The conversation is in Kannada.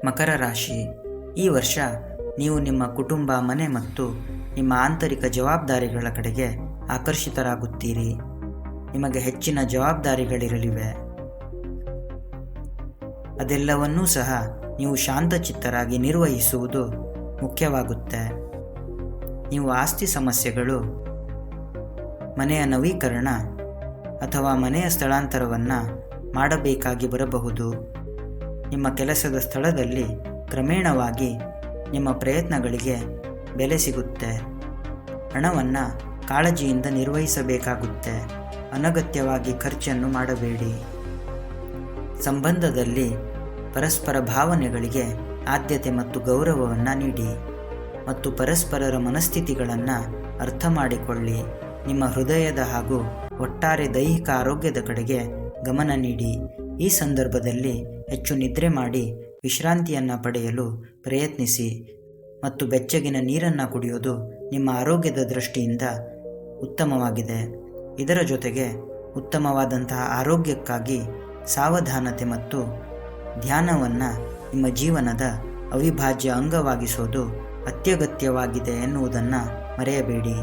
ಮಕರ ರಾಶಿ. ಈ ವರ್ಷ ನೀವು ನಿಮ್ಮ ಕುಟುಂಬ, ಮನೆ ಮತ್ತು ನಿಮ್ಮ ಆಂತರಿಕ ಜವಾಬ್ದಾರಿಗಳ ಕಡೆಗೆ ಆಕರ್ಷಿತರಾಗುತ್ತೀರಿ. ನಿಮಗೆ ಹೆಚ್ಚಿನ ಜವಾಬ್ದಾರಿಗಳಿರಲಿವೆ. ಅದೆಲ್ಲವನ್ನೂ ಸಹ ನೀವು ಶಾಂತಚಿತ್ತರಾಗಿ ನಿರ್ವಹಿಸುವುದು ಮುಖ್ಯವಾಗುತ್ತೆ. ನೀವು ಆಸ್ತಿ ಸಮಸ್ಯೆಗಳು, ಮನೆಯ ನವೀಕರಣ ಅಥವಾ ಮನೆಯ ಸ್ಥಳಾಂತರವನ್ನು ಮಾಡಬೇಕಾಗಿ ಬರಬಹುದು. ನಿಮ್ಮ ಕೆಲಸದ ಸ್ಥಳದಲ್ಲಿ ಕ್ರಮೇಣವಾಗಿ ನಿಮ್ಮ ಪ್ರಯತ್ನಗಳಿಗೆ ಬೆಲೆ ಸಿಗುತ್ತೆ. ಹಣವನ್ನು ಕಾಳಜಿಯಿಂದ ನಿರ್ವಹಿಸಬೇಕಾಗುತ್ತೆ. ಅನಗತ್ಯವಾಗಿ ಖರ್ಚನ್ನು ಮಾಡಬೇಡಿ. ಸಂಬಂಧದಲ್ಲಿ ಪರಸ್ಪರ ಭಾವನೆಗಳಿಗೆ ಆದ್ಯತೆ ಮತ್ತು ಗೌರವವನ್ನು ನೀಡಿ ಮತ್ತು ಪರಸ್ಪರರ ಮನಸ್ಥಿತಿಗಳನ್ನು ಅರ್ಥ ಮಾಡಿಕೊಳ್ಳಿ. ನಿಮ್ಮ ಹೃದಯದ ಹಾಗೂ ಒಟ್ಟಾರೆ ದೈಹಿಕ ಆರೋಗ್ಯದ ಕಡೆಗೆ ಗಮನ ನೀಡಿ. ಈ ಸಂದರ್ಭದಲ್ಲಿ ಹೆಚ್ಚು ನಿದ್ರೆ ಮಾಡಿ ವಿಶ್ರಾಂತಿಯನ್ನು ಪಡೆಯಲು ಪ್ರಯತ್ನಿಸಿ ಮತ್ತು ಬೆಚ್ಚಗಿನ ನೀರನ್ನು ಕುಡಿಯೋದು ನಿಮ್ಮ ಆರೋಗ್ಯದ ದೃಷ್ಟಿಯಿಂದ ಉತ್ತಮವಾಗಿದೆ. ಇದರ ಜೊತೆಗೆ ಉತ್ತಮವಾದಂತಹ ಆರೋಗ್ಯಕ್ಕಾಗಿ ಸಾವಧಾನತೆ ಮತ್ತು ಧ್ಯಾನವನ್ನು ನಿಮ್ಮ ಜೀವನದ ಅವಿಭಾಜ್ಯ ಅಂಗವಾಗಿಸೋದು ಅತ್ಯಗತ್ಯವಾಗಿದೆ ಎನ್ನುವುದನ್ನು ಮರೆಯಬೇಡಿ.